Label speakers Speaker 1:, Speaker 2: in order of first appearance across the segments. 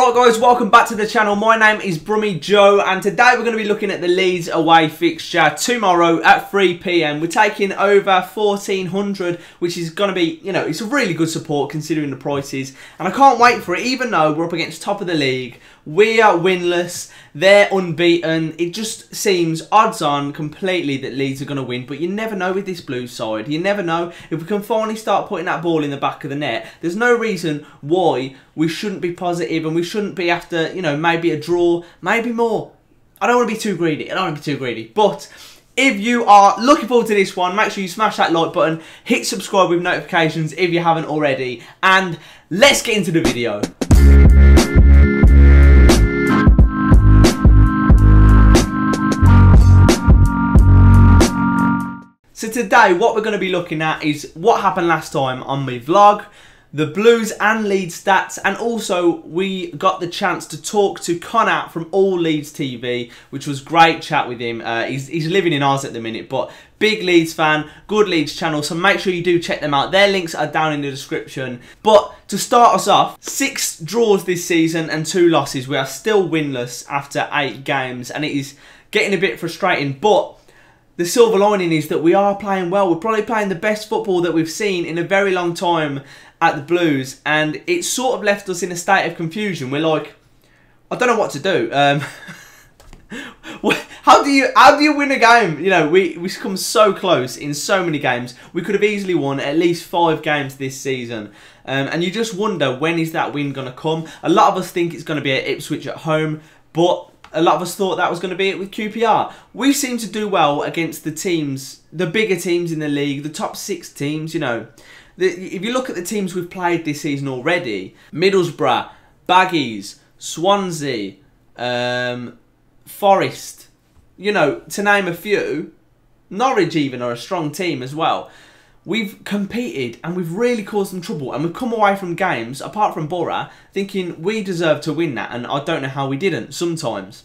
Speaker 1: Right guys, welcome back to the channel. My name is Brummie Joe and today we're going to be looking at the Leeds away fixture tomorrow at 3 PM. We're taking over 1,400, which is going to be, you know, it's a really good support considering the prices. And I can't wait for it, even though we're up against top of the league. We are winless, they're unbeaten. It just seems odds on completely that Leeds are going to win, but you never know with this Blues side. You never know. If we can finally start putting that ball in the back of the net, there's no reason why we shouldn't be positive and we shouldn't be after, you know, maybe a draw, maybe more. I don't want to be too greedy. But if you are looking forward to this one, make sure you smash that like button, hit subscribe with notifications if you haven't already, and let's get into the video. So today, what we're going to be looking at is what happened last time on my vlog, the Blues and Leeds stats, and also we got the chance to talk to Conor from All Leeds TV, which was great chat with him. He's living in Oz at the minute, but big Leeds fan, good Leeds channel, so make sure you do check them out. Their links are down in the description. But to start us off, 6 draws this season and 2 losses. We are still winless after 8 games, and it is getting a bit frustrating, but the silver lining is that we are playing well. We're probably playing the best football that we've seen in a very long time at the Blues, and it's sort of left us in a state of confusion. We're like, I don't know what to do. How do you win a game? You know, we come so close in so many games. We could have easily won at least 5 games this season, and you just wonder, when is that win going to come? A lot of us think it's going to be at Ipswich at home, but a lot of us thought that was going to be it with QPR. We seem to do well against the teams, the bigger teams in the league, the top 6 teams, you know. If you look at the teams we've played this season already, Middlesbrough, Baggies, Swansea, Forest, you know, to name a few, Norwich even are a strong team as well. We've competed and we've really caused them trouble, and we've come away from games, apart from Borough, thinking we deserve to win that, and I don't know how we didn't sometimes.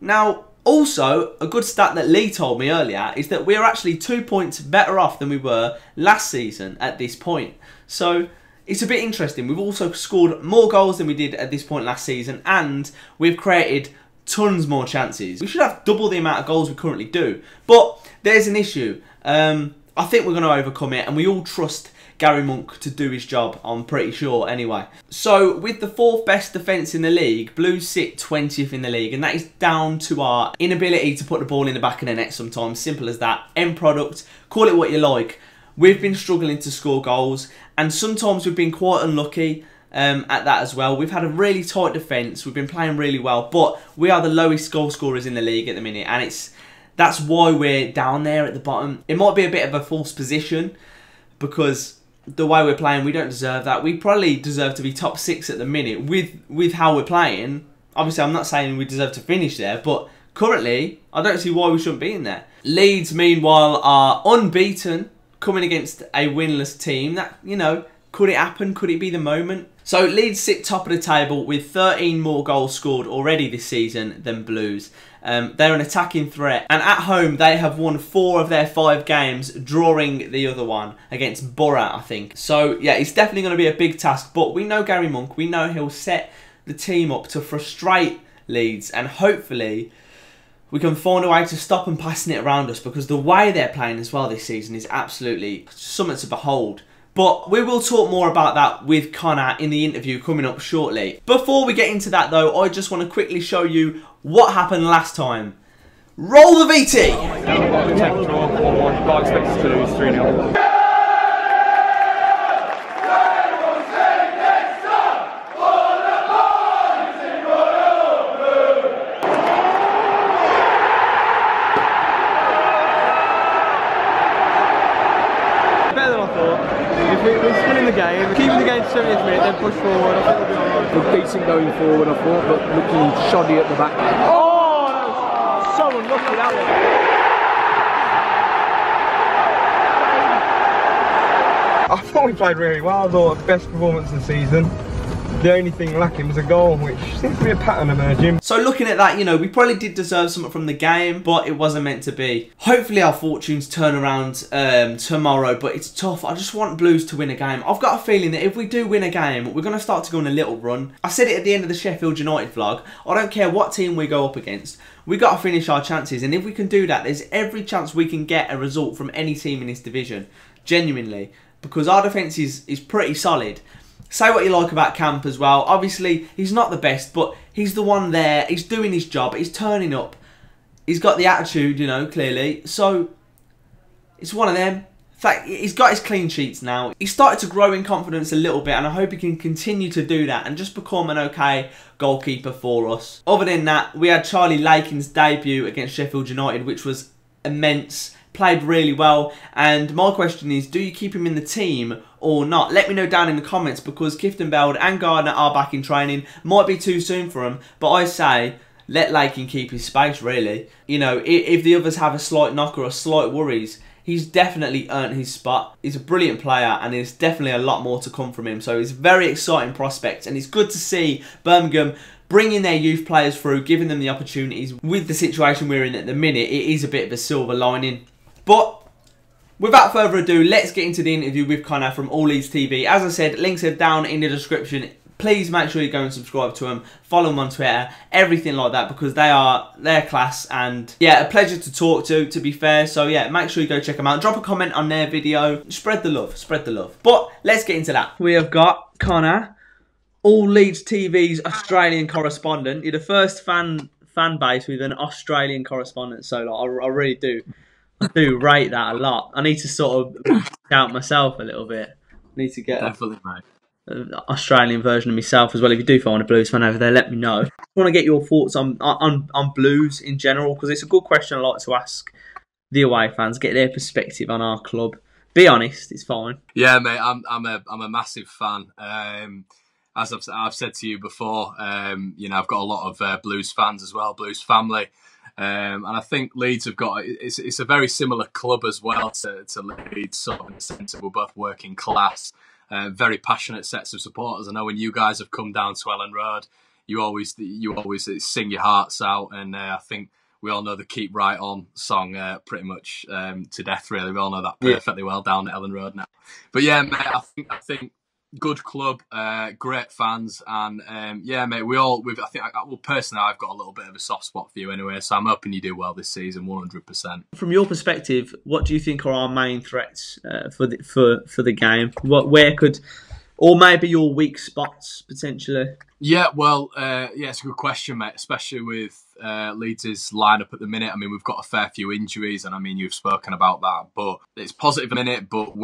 Speaker 1: Now, also, a good stat that Lee told me earlier is that we're actually 2 points better off than we were last season at this point. So it's a bit interesting. We've also scored more goals than we did at this point last season, and we've created tons more chances. We should have double the amount of goals we currently do, but there's an issue. I think we're going to overcome it, and we all trust Gary Monk to do his job, I'm pretty sure anyway. So with the 4th best defence in the league, Blues sit 20th in the league, and that is down to our inability to put the ball in the back of the net sometimes. Simple as that. End product, call it what you like. We've been struggling to score goals, and sometimes we've been quite unlucky at that as well. We've had a really tight defence, we've been playing really well, but we are the lowest goal scorers in the league at the minute, and that's why we're down there at the bottom. It might be a bit of a false position because the way we're playing, we don't deserve that. We probably deserve to be top 6 at the minute with how we're playing. Obviously, I'm not saying we deserve to finish there, but currently, I don't see why we shouldn't be in there. Leeds, meanwhile, are unbeaten, coming against a winless team. That, you know, could it happen? Could it be the moment? So Leeds sit top of the table with 13 more goals scored already this season than Blues. They're an attacking threat, and at home they have won 4 of their 5 games, drawing the other one against Borough, I think. So yeah, it's definitely going to be a big task, but we know Gary Monk, we know he'll set the team up to frustrate Leeds, and hopefully we can find a way to stop them passing it around us, because the way they're playing as well this season is absolutely something to behold. But we will talk more about that with Conor in the interview coming up shortly. Before we get into that though, I just want to quickly show you what happened last time. Roll the VT!
Speaker 2: I expect us to lose 3-0. Better than I thought. If we're still in the game, keeping the game to 70th minute, then push forward, I think we'll be alright. We're decent going forward, I thought, but looking shoddy at the back. Oh, that was so unlucky, that one. I thought we played really well. I thought best performance of the season. The only thing lacking was a goal, which seems to be a pattern emerging.
Speaker 1: So looking at that, you know, we probably did deserve something from the game, but it wasn't meant to be. Hopefully our fortunes turn around tomorrow, but it's tough. I just want Blues to win a game. I've got a feeling that if we do win a game, we're going to start to go on a little run. I said it at the end of the Sheffield United vlog. I don't care what team we go up against. We got to finish our chances, and if we can do that, there's every chance we can get a result from any team in this division. Genuinely. Because our defence is pretty solid. Say what you like about Camp as well. Obviously, he's not the best, but he's the one there. He's doing his job. He's turning up. He's got the attitude, you know, clearly. So, it's one of them. In fact, he's got his clean sheets now. He's started to grow in confidence a little bit, and I hope he can continue to do that and just become an okay goalkeeper for us. Other than that, we had Charlie Lakin's debut against Sheffield United, which was immense. Played really well, and my question is, do you keep him in the team or not? Let me know down in the comments, because Kieftenbeld and Gardner are back in training. Might be too soon for him, but I say let Lakin keep his space, really. You know, if the others have a slight knock or a slight worries, he's definitely earned his spot. He's a brilliant player, and there's definitely a lot more to come from him. So he's a very exciting prospect, and it's good to see Birmingham bringing their youth players through, giving them the opportunities. With the situation we're in at the minute, it is a bit of a silver lining. But without further ado, let's get into the interview with Conor from All Leeds TV. As I said, links are down in the description. Please make sure you go and subscribe to them, follow them on Twitter, everything like that, because they're class, and yeah, a pleasure to talk to be fair. So yeah, make sure you go check them out. Drop a comment on their video. Spread the love, spread the love. But let's get into that. We have got Conor, All Leeds TV's Australian correspondent. You're the first fan base with an Australian correspondent, so like, I really do. I do rate that a lot. I need to sort of out myself a little bit. I need to get
Speaker 3: definitely, mate.
Speaker 1: An Australian version of myself as well. If you do find a Blues fan over there, let me know. I want to get your thoughts on Blues in general, because it's a good question I like to ask the away fans. Get their perspective on our club. Be honest, it's fine.
Speaker 3: Yeah, mate. I'm a massive fan. As I've said to you before, you know, I've got a lot of Blues fans as well, Blues family. And I think Leeds have got, it's a very similar club as well to Leeds, sort of in the sense that we're both working class, very passionate sets of supporters. I know when you guys have come down to Elland Road, you always sing your hearts out, and I think we all know the "Keep Right On" song pretty much to death. Really, we all know that perfectly well down at Elland Road now. But yeah, mate, I think. Good club, great fans, and yeah, mate. Well, personally, I've got a little bit of a soft spot for you anyway, so I'm hoping you do well this season, 100%.
Speaker 1: From your perspective, what do you think are our main threats for the game? Where could, or maybe your weak spots potentially?
Speaker 3: Yeah, well, yeah, it's a good question, mate. Especially with Leeds' lineup at the minute. I mean, we've got a fair few injuries, and I mean, you've spoken about that. But it's positive in it. But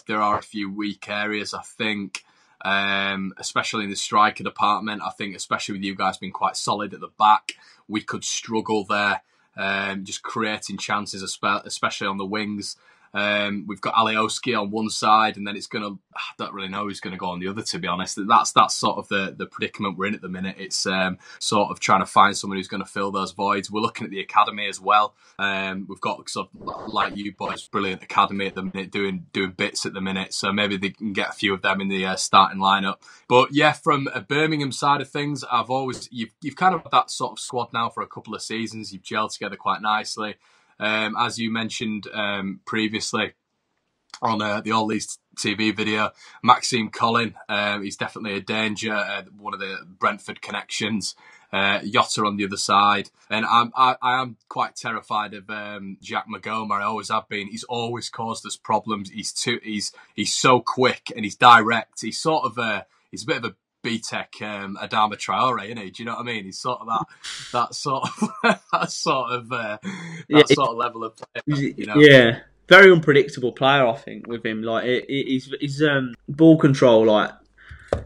Speaker 3: there are a few weak areas, I think, especially in the striker department. I think, especially with you guys being quite solid at the back, we could struggle there, just creating chances, especially on the wings. We've got Alioski on one side, and then I don't really know who's going to go on the other, to be honest. That's sort of the predicament we're in at the minute. It's sort of trying to find someone who's going to fill those voids. We're looking at the academy as well. We've got, sort of, like you boys, brilliant academy at the minute, doing bits at the minute. So maybe they can get a few of them in the starting lineup. But yeah, from a Birmingham side of things, you've kind of had that sort of squad now for a couple of seasons. You've gelled together quite nicely. As you mentioned previously on the All Leeds TV video, Maxime Collin, he's definitely a danger, one of the Brentford connections. Yotta on the other side, and I am quite terrified of Jack Magoma. I always have been. He's always caused us problems. He's so quick and he's direct. He's sort of he's a bit of a B-Tech Adama Traore, isn't he? Do you know what I mean? He's sort of that sort of level of player, you know?
Speaker 1: Yeah, very unpredictable player, I think, with him. Like his ball control, like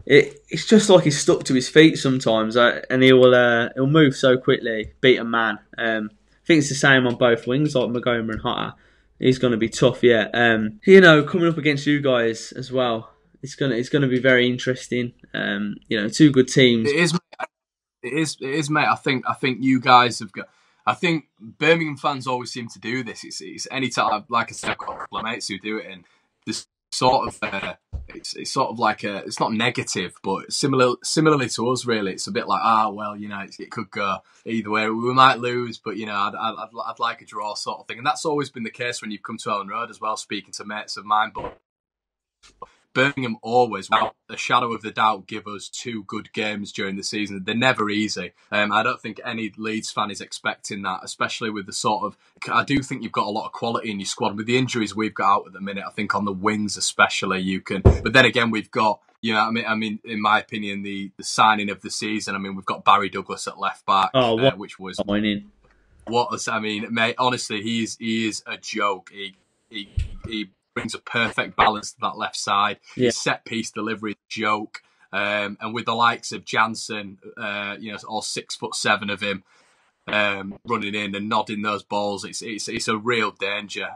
Speaker 1: it's just like he's stuck to his feet sometimes, and he'll move so quickly, beat a man. I think it's the same on both wings, like Magoma and Hotter. He's going to be tough, yeah. You know, coming up against you guys as well. It's gonna be very interesting. You know, two good teams.
Speaker 3: It is, mate. I think you guys have got. I think Birmingham fans always seem to do this. It's any time, like I said, I've got a couple of mates who do it, and this sort of it's sort of like it's not negative, but similarly to us, really. It's a bit like, well, you know, it could go either way. We might lose, but, you know, I'd like a draw sort of thing. And that's always been the case when you've come to Elland Road as well, speaking to mates of mine. But Birmingham always, without a shadow of the doubt, give us 2 good games during the season. They're never easy. I don't think any Leeds fan is expecting that, especially with the sort of... I do think you've got a lot of quality in your squad. With the injuries we've got out at the minute, I think on the wings especially, you can... But then again, we've got, you know, I mean, in my opinion, the signing of the season, I mean, we've got Barry Douglas at left back, which was... I mean, mate, honestly, he is a joke. He brings a perfect balance to that left side. His set piece delivery is a joke. And with the likes of Jansen, you know, all 6'7" of him running in and nodding those balls, it's a real danger.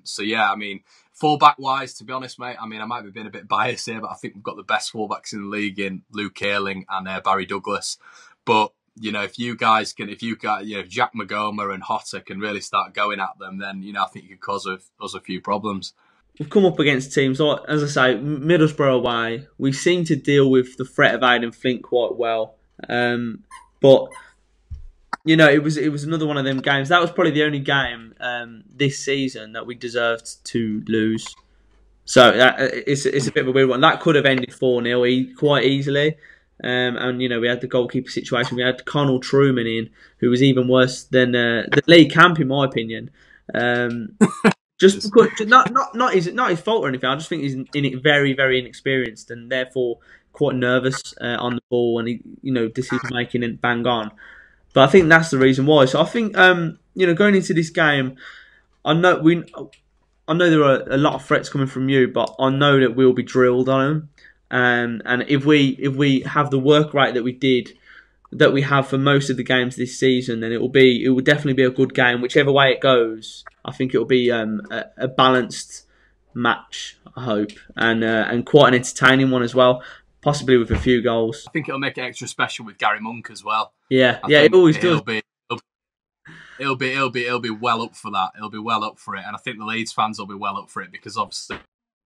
Speaker 3: So yeah, I mean, fullback wise, to be honest, mate, I mean, I might be being a bit biased here, but I think we've got the best fullbacks in the league in Luke Ayling and Barry Douglas. But you know, if you got, you know, Jack Magoma and Hotter can really start going at them, then, you know, I think you could cause us a few problems.
Speaker 1: We've come up against teams, like, as I say, Middlesbrough away. We seem to deal with the threat of Aidan Flint quite well. But, you know, it was another one of them games. That was probably the only game this season that we deserved to lose. So it's a bit of a weird one. That could have ended 4-0 quite easily. And, you know, we had the goalkeeper situation. We had Conor Truman in, who was even worse than the Lee Camp, in my opinion. Just because, not his fault or anything. I just think he's very, very inexperienced and therefore quite nervous on the ball, and he, you know, decision making and bang on. But I think that's the reason why. So I think, you know, going into this game, I know there are a lot of threats coming from you, but I know that we'll be drilled on them. And if we have the work rate that we have for most of the games this season, then it will definitely be a good game. Whichever way it goes, I think it will be a balanced match, I hope, and quite an entertaining one as well, possibly with a few goals.
Speaker 3: I think it'll make it extra special with Gary Monk as well.
Speaker 1: Yeah, it always does.
Speaker 3: It'll be well up for that. It'll be well up for it, and I think the Leeds fans will be well up for it because obviously,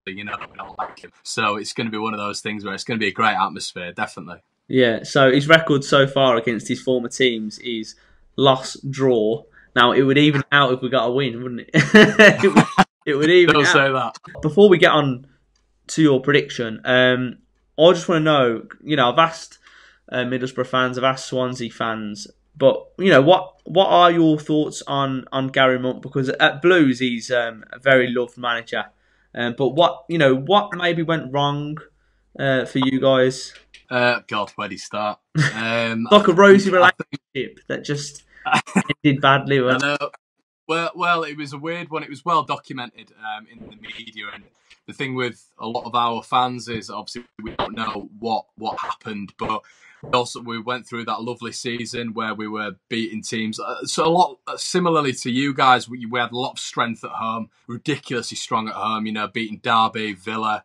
Speaker 3: you know, we don't like him. So it's going to be one of those things where it's going to be a great atmosphere, definitely.
Speaker 1: Yeah, so his record so far against his former teams is loss, draw. Now, it would even out if we got a win, wouldn't it? it would even
Speaker 3: Don't
Speaker 1: out.
Speaker 3: say that.
Speaker 1: Before we get on to your prediction, I just want to know, you know, I've asked Middlesbrough fans, I've asked Swansea fans, but, you know, what are your thoughts on Gary Monk? Because at Blues, he's a very loved manager. But what maybe went wrong for you guys?
Speaker 3: God, where'd he start?
Speaker 1: Like a rosy relationship that just ended badly.
Speaker 3: I know. Well, it was a weird one. It was well documented in the media, and the thing with a lot of our fans is obviously we don't know what happened, but we went through that lovely season where we were beating teams. So a lot similarly to you guys, we had a lot of strength at home, ridiculously strong at home. You know, beating Derby, Villa,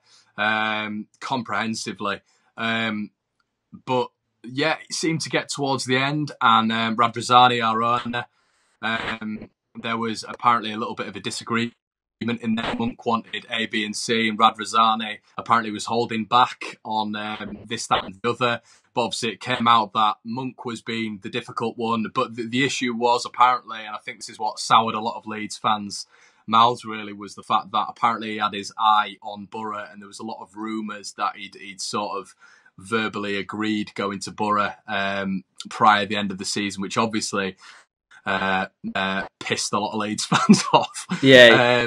Speaker 3: comprehensively. But yeah, it seemed to get towards the end, and Radrazani, our owner, there was apparently a little bit of a disagreement in there. Monk wanted A, B, and C, and Radrazani apparently was holding back on this, that, and the other. But obviously, it came out that Monk was being the difficult one. But the issue was apparently, and I think this is what soured a lot of Leeds fans' mouths really, was the fact that apparently he had his eye on Borough, and there was a lot of rumours that he'd sort of verbally agreed going to Borough prior to the end of the season, which obviously pissed a lot of Leeds fans off.
Speaker 1: Yeah.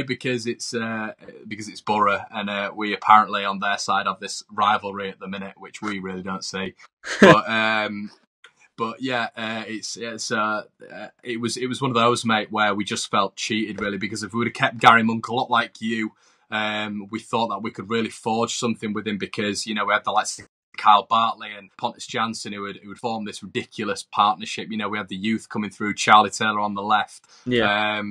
Speaker 3: Because it's Borough, and we apparently on their side have this rivalry at the minute, which we really don't see. But yeah, it was one of those, mate, where we just felt cheated really, because if we would have kept Gary Monk a lot like you, we thought that we could really forge something with him, because, you know, we had the likes of Kyle Bartley and Pontus Jansson who would form this ridiculous partnership. You know, we had the youth coming through, Charlie Taylor on the left. Yeah.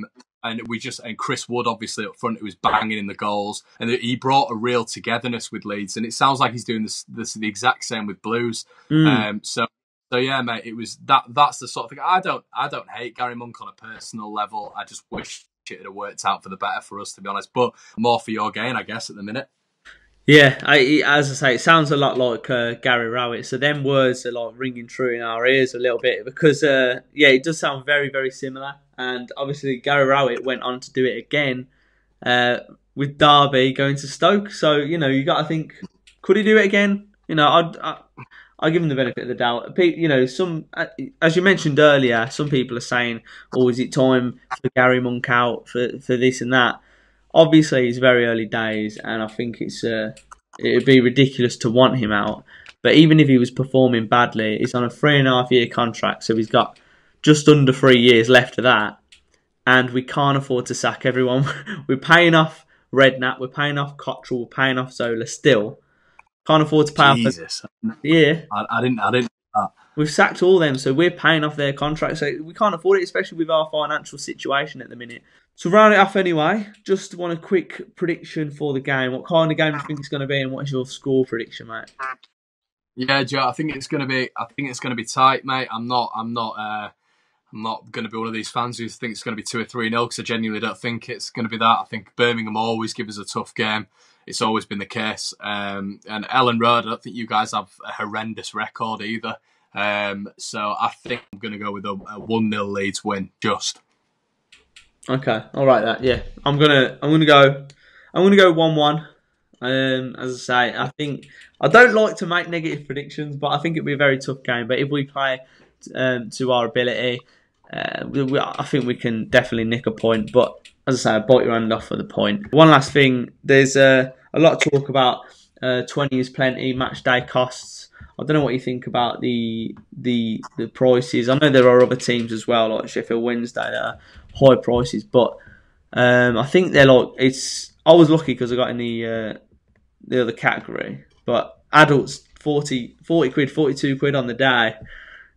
Speaker 3: And Chris Wood obviously up front, who was banging in the goals, and he brought a real togetherness with Leeds, and it sounds like he's doing this the exact same with Blues. So yeah, mate, it was that's the sort of thing. I don't hate Gary Monk on a personal level. I just wish it had worked out for the better for us, to be honest. But more for your gain, I guess, at the minute.
Speaker 1: Yeah, as I say, it sounds a lot like Gary Rowett. So them words are like ringing true in our ears a little bit because, yeah, it does sound very, very similar. And obviously, Gary Rowett went on to do it again with Derby going to Stoke. So you got to think, could he do it again? I give him the benefit of the doubt. Some as you mentioned earlier, some people are saying, "Oh, is it time for Gary Monk out for this and that?" Obviously, it's very early days, and I think it'd be ridiculous to want him out. But even if he was performing badly, he's on a 3.5 year contract, so he's got just under 3 years left of that, and we can't afford to sack everyone. We're paying off Redknapp, we're paying off Cottrell, we're paying off Zola still. Can't afford to pay
Speaker 3: Jesus.
Speaker 1: off. Yeah.
Speaker 3: I didn't.
Speaker 1: We've sacked all them, so we're paying off their contracts. So we can't afford it, especially with our financial situation at the minute. So round it off anyway, just want a quick prediction for the game. What kind of game do you think it's going to be, and what is your score prediction, mate?
Speaker 3: Yeah, Joe, I think it's going to be tight, mate. I'm not going to be one of these fans who think it's going to be 2 or 3-0 because I genuinely don't think it's going to be that. I think Birmingham always give us a tough game. It's always been the case. And Elland Road, I don't think you guys have a horrendous record either. So I think I'm going to go with a 1-0 Leeds win. Just
Speaker 1: okay, I'll write that. Yeah, I'm gonna go 1-1. As I say, I think I don't like to make negative predictions, but I think it'll be a very tough game. But if we play to our ability, I think we can definitely nick a point. But as I say, I bite your hand off for the point. One last thing, there's a lot of talk about 20 is plenty, match day costs. I don't know what you think about the prices. I know there are other teams as well, like Sheffield Wednesday, that are high prices, but I think they're like I was lucky because I got in the other category, but adults 40 quid, 42 quid on the day.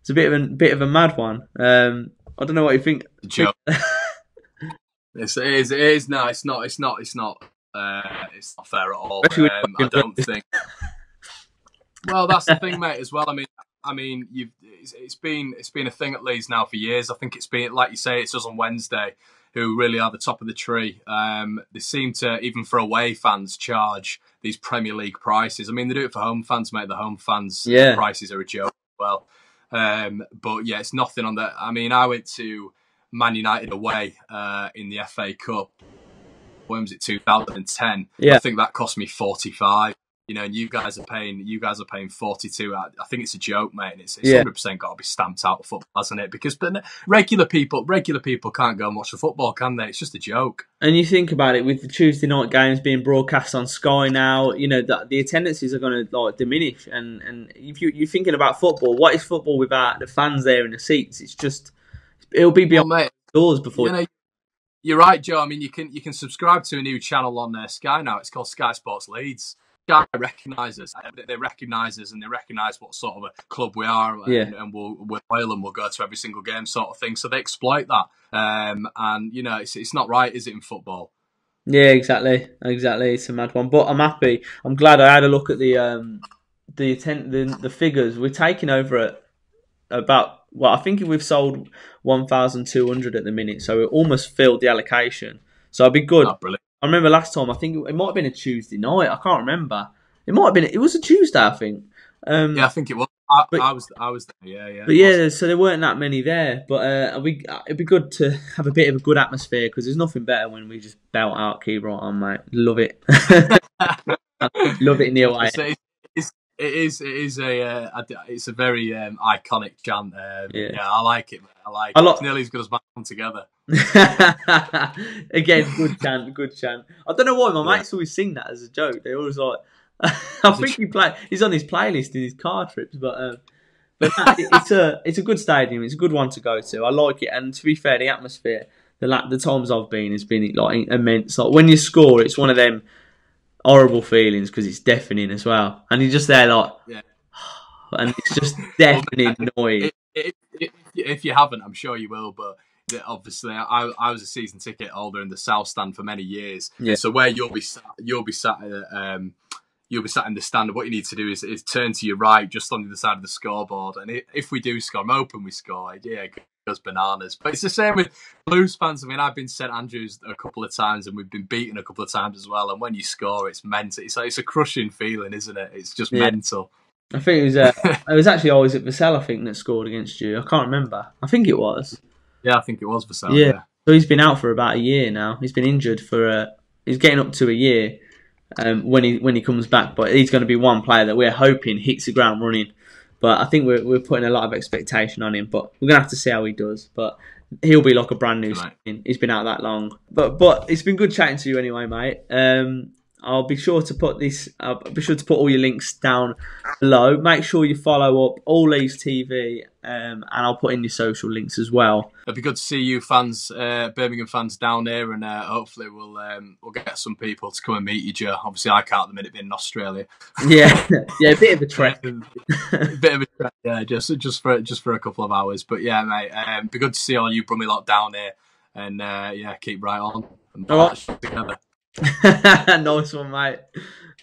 Speaker 1: It's a bit of a mad one. I don't know what you think.
Speaker 3: Joe. It is. No, it's not. It's not fair at all. I don't think. Well, that's the thing, mate. As well, I mean, it's been a thing at Leeds now for years. I think it's been, like you say, it's us on Wednesday who really are the top of the tree. They seem to, even for away fans, charge these Premier League prices. I mean, they do it for home fans, mate. The home fans prices are a joke as well. But yeah, it's nothing on that. I mean, I went to Man United away in the FA Cup. When was it? 2010.
Speaker 1: Yeah.
Speaker 3: I think that cost me 45. And you guys are paying 42. I think it's a joke, mate. And it's 100% got to be stamped out of football, hasn't it? Because regular people can't go and watch the football, can they? It's just a joke.
Speaker 1: And you think about it, with the Tuesday night games being broadcast on Sky now, the attendances are going to diminish. And if you're thinking about football, what is football without the fans there in the seats? It'll be beyond doors before.
Speaker 3: You're right, Joe. I mean, you can subscribe to a new channel on Sky now. It's called Sky Sports Leeds. Sky recognises. They recognise us, and they recognise what sort of a club we are, and we're loyal and we'll go to every single game, sort of thing. So they exploit that, and it's not right, is it, in football?
Speaker 1: Yeah, exactly. It's a mad one, but I'm happy. I'm glad I had a look at the figures. We're taking over at about, I think we've sold 1,200 at the minute, so we almost filled the allocation. So it'd be good.
Speaker 3: Oh, brilliant.
Speaker 1: I remember last time, I think it might have been a Tuesday night. I can't remember. It was a Tuesday, I think.
Speaker 3: Yeah, I think it was. I was there. Yeah.
Speaker 1: But yeah, so there weren't that many there. But it'd be good to have a bit of a good atmosphere, because there's nothing better when we just belt out Key right on, mate. Love it. Love it in the away.
Speaker 3: It's a very iconic chant. Yeah, I like it, mate. I like it. It's nearly as good as Man together.
Speaker 1: Again, good chant. I don't know why my mates always sing that as a joke. They always like. I think he's on his playlist in his car trips, but it's a good stadium. It's a good one to go to. I like it, and to be fair, the atmosphere, the times I've been, has been like immense. Like when you score, it's one of them horrible feelings because it's deafening as well, and you're just there like, and it's just deafening noise.
Speaker 3: If you haven't, I'm sure you will, but. Obviously, I was a season ticket holder in the South Stand for many years. Yeah. So where you'll be sat in the stand. What you need to do is turn to your right, just on the other side of the scoreboard. And if we do score, I'm hoping we score. Yeah, goes bananas. But it's the same with Blues fans. I mean, I've been St Andrews a couple of times, and we've been beaten a couple of times as well. And when you score, it's mental. It's a crushing feeling, isn't it? It's just mental.
Speaker 1: I think it was actually always at Vassell, I think, that scored against you. I can't remember. I think it was.
Speaker 3: Yeah, I think it was Vassell. Yeah.
Speaker 1: So he's been out for about a year now. He's been injured for he's getting up to a year when he comes back. But he's going to be one player that we're hoping hits the ground running. But I think we're putting a lot of expectation on him. But we're going to have to see how he does. But he'll be like a brand new signing. He's been out that long. But it's been good chatting to you anyway, mate. I'll be sure to put all your links down below. Make sure you follow up All Leeds TV, and I'll put in your social links as well.
Speaker 3: It'd be good to see you fans, Birmingham fans, down here, and hopefully we'll get some people to come and meet you, Joe. Obviously, I can't at the minute being in Australia.
Speaker 1: Yeah, a bit of a trek.
Speaker 3: Yeah, just for a couple of hours. But yeah, mate, it'd be good to see all you Brummie lot down here, and keep right on and march together.
Speaker 1: Nice one, mate.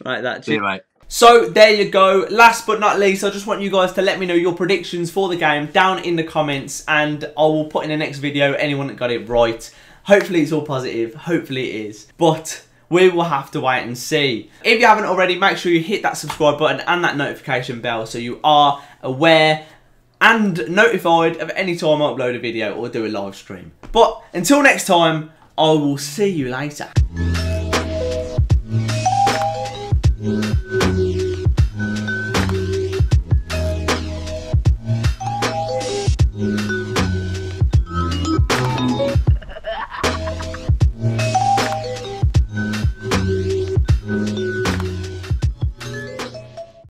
Speaker 1: Right, that's
Speaker 3: See you, mate.
Speaker 1: So there you go. Last but not least, I just want you guys to let me know your predictions for the game down in the comments, and I will put in the next video anyone that got it right. Hopefully it's all positive. Hopefully it is. But we will have to wait and see. If you haven't already, make sure you hit that subscribe button and that notification bell so you are aware and notified of any time I upload a video or do a live stream. But until next time, I will see you later.